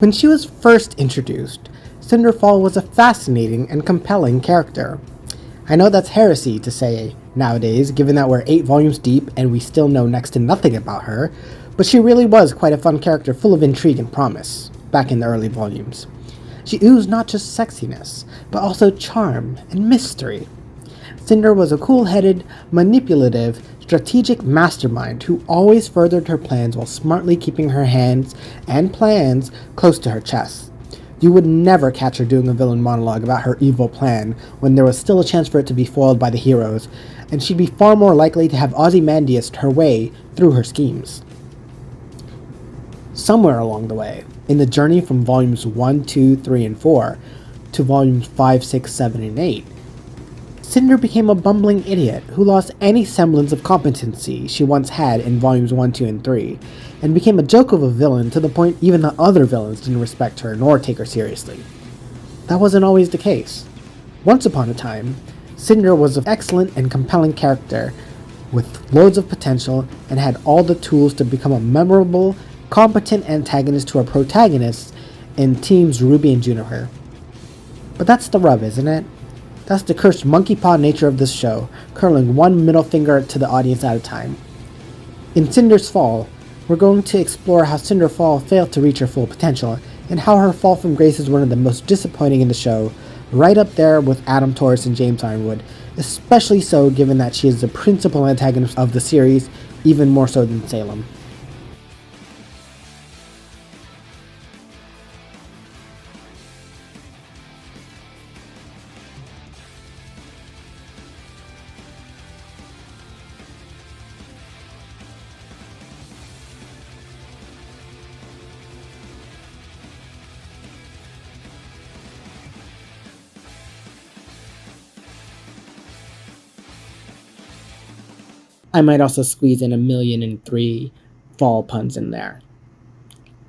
When she was first introduced, Cinderfall was a fascinating and compelling character. I know that's heresy to say nowadays, given that we're 8 volumes deep and we still know next to nothing about her, but she really was quite a fun character full of intrigue and promise, back in the early volumes. She oozed not just sexiness, but also charm and mystery. Cinder was a cool-headed, manipulative, strategic mastermind who always furthered her plans while smartly keeping her hands and plans close to her chest. You would never catch her doing a villain monologue about her evil plan when there was still a chance for it to be foiled by the heroes, and she'd be far more likely to have Ozymandias her way through her schemes. Somewhere along the way, in the journey from volumes 1, 2, 3, and 4 to volumes 5, 6, 7, and 8, Cinder became a bumbling idiot who lost any semblance of competency she once had in volumes 1, 2, and 3, and became a joke of a villain to the point even the other villains didn't respect her nor take her seriously. That wasn't always the case. Once upon a time, Cinder was an excellent and compelling character with loads of potential and had all the tools to become a memorable, competent antagonist to her protagonists in teams Ruby and Juniper. But that's the rub, isn't it? That's the cursed monkey paw nature of this show, curling one middle finger to the audience at a time. In Cinder's Fall, we're going to explore how Cinderfall failed to reach her full potential, and how her fall from grace is one of the most disappointing in the show, right up there with Adam Torres and James Ironwood, especially so given that she is the principal antagonist of the series, even more so than Salem. I might also squeeze in 1,000,003 fall puns in there.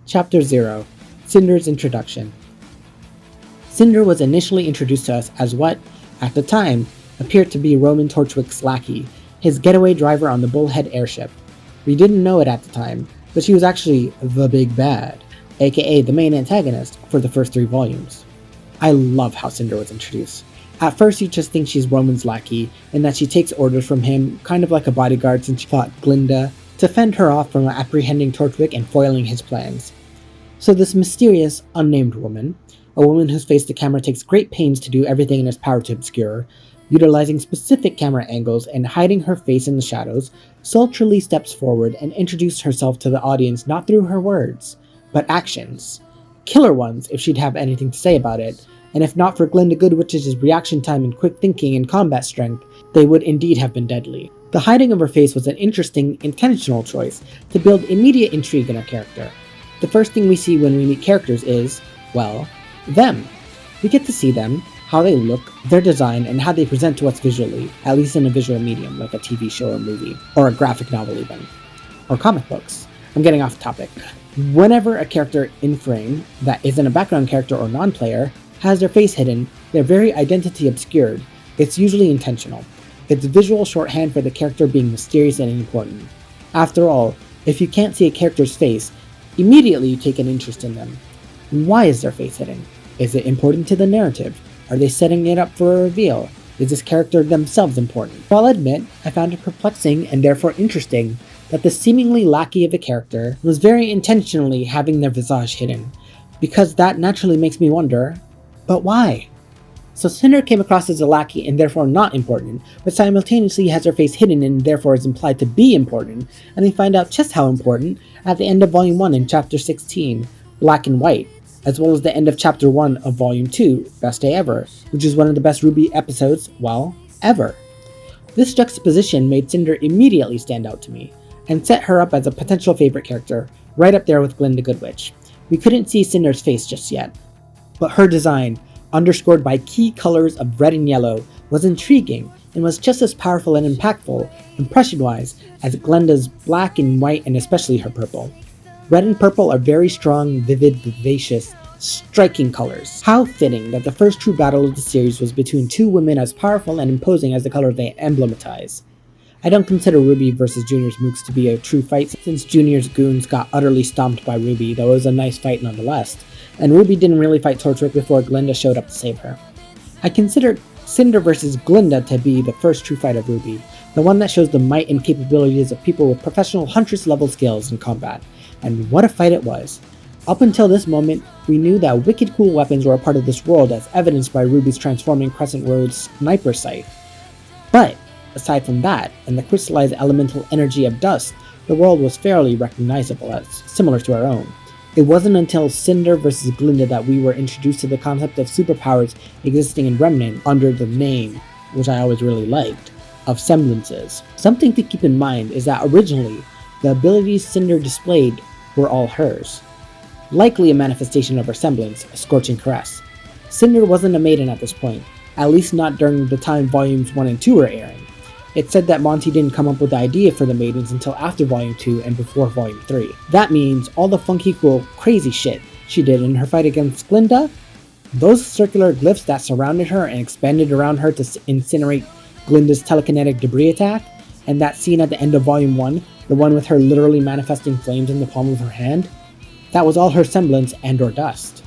Chapter 0. Cinder's Introduction. Cinder was initially introduced to us as what, at the time, appeared to be Roman Torchwick's lackey, his getaway driver on the Bullhead airship. We didn't know it at the time, but she was actually the big bad, aka the main antagonist, for the first 3 volumes. I love how Cinder was introduced. At first you just think she's Roman's lackey, and that she takes orders from him, kind of like a bodyguard since she fought Glinda, to fend her off from apprehending Torchwick and foiling his plans. So this mysterious, unnamed woman, a woman whose face the camera takes great pains to do everything in its power to obscure, utilizing specific camera angles and hiding her face in the shadows, sultrily steps forward and introduces herself to the audience not through her words, but actions. Killer ones, if she'd have anything to say about it, and if not for Glinda Goodwich's reaction time and quick thinking and combat strength, they would indeed have been deadly. The hiding of her face was an interesting, intentional choice to build immediate intrigue in our character. The first thing we see when we meet characters is, well, them. We get to see them, how they look, their design, and how they present to us visually, at least in a visual medium like a TV show or movie, or a graphic novel even, or comic books. I'm getting off topic. Whenever a character in frame that isn't a background character or non-player has their face hidden, their very identity obscured, it's usually intentional. It's visual shorthand for the character being mysterious and important. After all, if you can't see a character's face, immediately you take an interest in them. Why is their face hidden? Is it important to the narrative? Are they setting it up for a reveal? Is this character themselves important? I'll admit, I found it perplexing and therefore interesting that the seemingly lackey of a character was very intentionally having their visage hidden, because that naturally makes me wonder, but why? So Cinder came across as a lackey and therefore not important, but simultaneously has her face hidden and therefore is implied to be important, and we find out just how important at the end of Volume 1 in Chapter 16, Black and White, as well as the end of Chapter 1 of Volume 2, Best Day Ever, which is one of the best Ruby episodes, well, ever. This juxtaposition made Cinder immediately stand out to me, and set her up as a potential favorite character, right up there with Glinda Goodwich. We couldn't see Cinder's face just yet, but her design, underscored by key colors of red and yellow, was intriguing and was just as powerful and impactful, impression-wise, as Glinda's black and white and especially her purple. Red and purple are very strong, vivid, vivacious, striking colors. How fitting that the first true battle of the series was between 2 women as powerful and imposing as the color they emblematize. I don't consider Ruby vs. Junior's mooks to be a true fight, since Junior's goons got utterly stomped by Ruby, though it was a nice fight nonetheless. and Ruby didn't really fight Torchwick before Glinda showed up to save her. I consider Cinder versus Glinda to be the first true fight of Ruby, the one that shows the might and capabilities of people with professional Huntress level skills in combat, and what a fight it was. Up until this moment, we knew that wicked cool weapons were a part of this world as evidenced by Ruby's transforming Crescent Road's sniper sight. But, aside from that, and the crystallized elemental energy of dust, the world was fairly recognizable as similar to our own. It wasn't until Cinder vs. Glinda that we were introduced to the concept of superpowers existing in Remnant under the name, which I always really liked, of semblances. Something to keep in mind is that originally, the abilities Cinder displayed were all hers. Likely a manifestation of her semblance, a Scorching Caress. Cinder wasn't a maiden at this point, at least not during the time Volumes 1 and 2 were airing. It's said that Monty didn't come up with the idea for the maidens until after Volume 2 and before Volume 3. That means all the funky cool crazy shit she did in her fight against Glinda, those circular glyphs that surrounded her and expanded around her to incinerate Glinda's telekinetic debris attack, and that scene at the end of Volume 1, the one with her literally manifesting flames in the palm of her hand, that was all her semblance and or dust.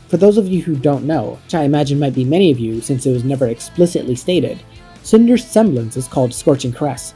For those of you who don't know, which I imagine might be many of you since it was never explicitly stated, Cinder's semblance is called Scorching Caress.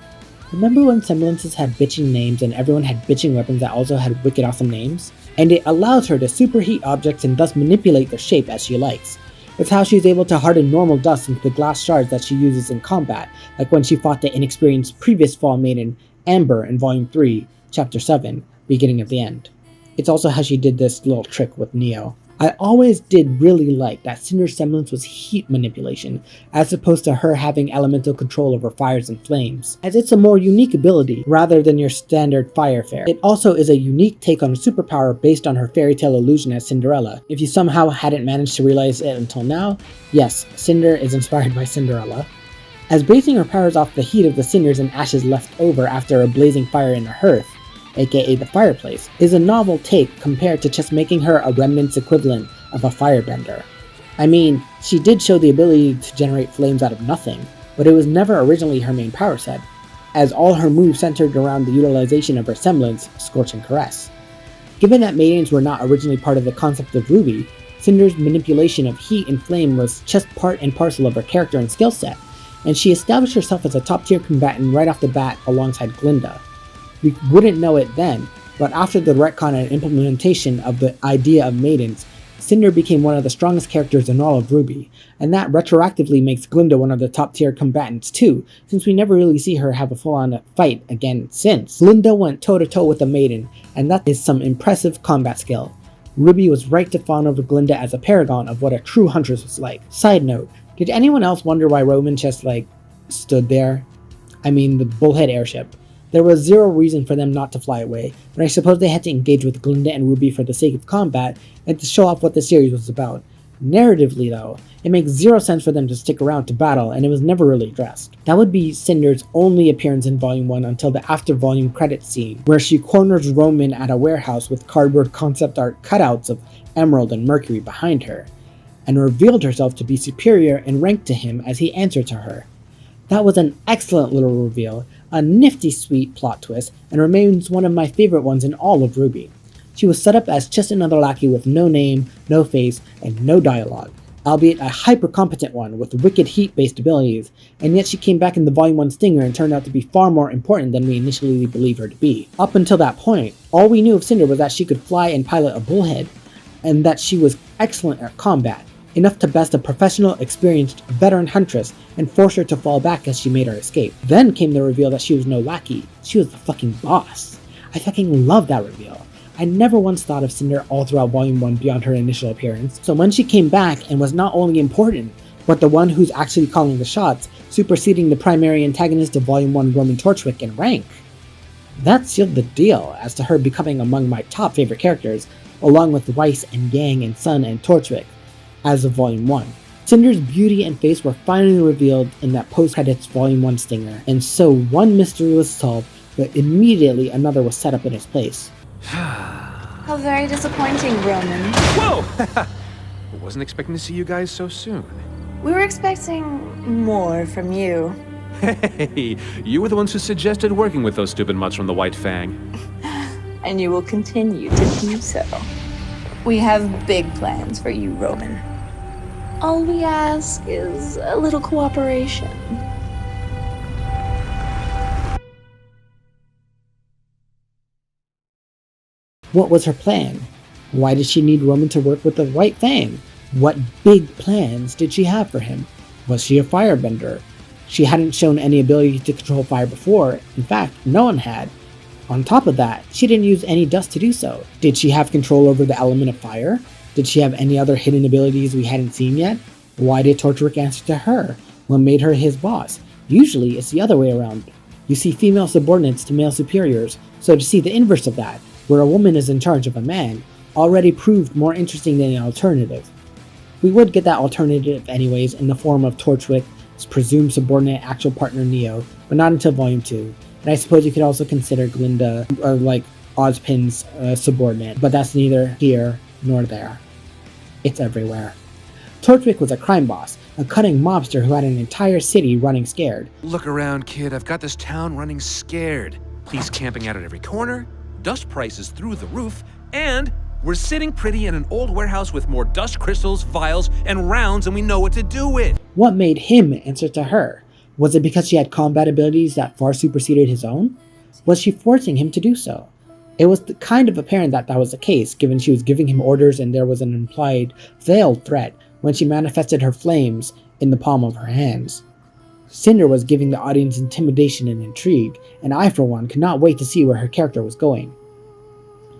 Remember when semblances had bitching names and everyone had bitching weapons that also had wicked awesome names? And it allows her to superheat objects and thus manipulate their shape as she likes. It's how she's able to harden normal dust into the glass shards that she uses in combat, like when she fought the inexperienced previous Fall Maiden, Amber, in Volume 3, Chapter 7, beginning of the end. It's also how she did this little trick with Neo. I always did really like that Cinder's semblance was heat manipulation, as opposed to her having elemental control over fires and flames, as it's a more unique ability rather than your standard fire fare. It also is a unique take on a superpower based on her fairy tale illusion as Cinderella. If you somehow hadn't managed to realize it until now, yes, Cinder is inspired by Cinderella. As basing her powers off the heat of the cinders and ashes left over after a blazing fire in a hearth, aka the fireplace, is a novel take compared to just making her a Remnant's equivalent of a firebender. I mean, she did show the ability to generate flames out of nothing, but it was never originally her main power set, as all her moves centered around the utilization of her semblance, Scorching Caress. Given that maidens were not originally part of the concept of Ruby, Cinder's manipulation of heat and flame was just part and parcel of her character and skill set, and she established herself as a top-tier combatant right off the bat alongside Glinda. We wouldn't know it then, but after the retcon and implementation of the idea of maidens, Cinder became one of the strongest characters in all of Ruby, and that retroactively makes Glinda one of the top tier combatants too, since we never really see her have a full-on fight again since. Glinda went toe-to-toe with a maiden, and that is some impressive combat skill. Ruby was right to fawn over Glinda as a paragon of what a true huntress was like. Side note, did anyone else wonder why Roman just stood there? I mean, the Bullhead airship. There was zero reason for them not to fly away, but I suppose they had to engage with Glinda and Ruby for the sake of combat and to show off what the series was about. Narratively though, it makes zero sense for them to stick around to battle, and it was never really addressed. That would be Cinder's only appearance in Volume 1 until the after volume credits scene, where she corners Roman at a warehouse with cardboard concept art cutouts of Emerald and Mercury behind her, and revealed herself to be superior in rank to him as he answered to her. That was an excellent little reveal, a nifty sweet plot twist, and remains one of my favorite ones in all of Ruby. She was set up as just another lackey with no name, no face, and no dialogue, albeit a hyper-competent one with wicked heat-based abilities, and yet she came back in the Volume 1 stinger and turned out to be far more important than we initially believed her to be. Up until that point, all we knew of Cinder was that she could fly and pilot a bullhead, and that she was excellent at combat, enough to best a professional, experienced, veteran huntress and force her to fall back as she made her escape. Then came the reveal that she was no lackey, she was the fucking boss. I fucking love that reveal. I never once thought of Cinder all throughout Volume 1 beyond her initial appearance, so when she came back and was not only important, but the one who's actually calling the shots, superseding the primary antagonist of Volume 1 Roman Torchwick in rank, that sealed the deal as to her becoming among my top favorite characters, along with Weiss and Yang and Sun and Torchwick, as of Volume 1. Cinder's beauty and face were finally revealed in that post-credits Volume 1 stinger, and so one mystery was solved, but immediately another was set up in its place. How very disappointing, Roman. Whoa! I wasn't expecting to see you guys so soon. We were expecting more from you. Hey, you were the ones who suggested working with those stupid mutts from the White Fang. And you will continue to do so. We have big plans for you, Roman. All we ask is a little cooperation. What was her plan? Why did she need Roman to work with the White Fang? What big plans did she have for him? Was she a firebender? She hadn't shown any ability to control fire before. In fact, no one had. On top of that, she didn't use any dust to do so. Did she have control over the element of fire? Did she have any other hidden abilities we hadn't seen yet? Why did Torchwick answer to her? What made her his boss? Usually, it's the other way around. You see female subordinates to male superiors, so to see the inverse of that, where a woman is in charge of a man, already proved more interesting than an alternative. We would get that alternative anyways in the form of Torchwick's presumed subordinate actual partner Neo, but not until Volume 2. And I suppose you could also consider Glinda, or like Ozpin's subordinate, but that's neither here nor there. It's everywhere. Torchwick was a crime boss, a cunning mobster who had an entire city running scared. Look around, kid. I've got this town running scared. Police camping out at every corner, dust prices through the roof, and we're sitting pretty in an old warehouse with more dust crystals, vials, and rounds than we know what to do with. What made him answer to her? Was it because she had combat abilities that far superseded his own? Was she forcing him to do so? It was kind of apparent that that was the case, given she was giving him orders and there was an implied veiled threat when she manifested her flames in the palm of her hands. Cinder was giving the audience intimidation and intrigue, and I for one could not wait to see where her character was going.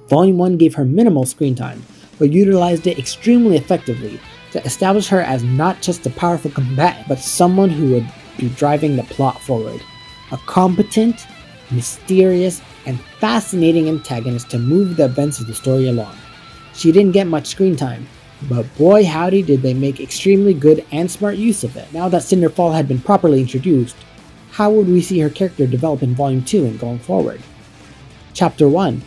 Volume 1 gave her minimal screen time, but utilized it extremely effectively to establish her as not just a powerful combatant, but someone who would be driving the plot forward. A competent, mysterious, and fascinating antagonist to move the events of the story along. She didn't get much screen time, but boy howdy did they make extremely good and smart use of it. Now that Cinderfall had been properly introduced, how would we see her character develop in Volume 2 and going forward? Chapter 1,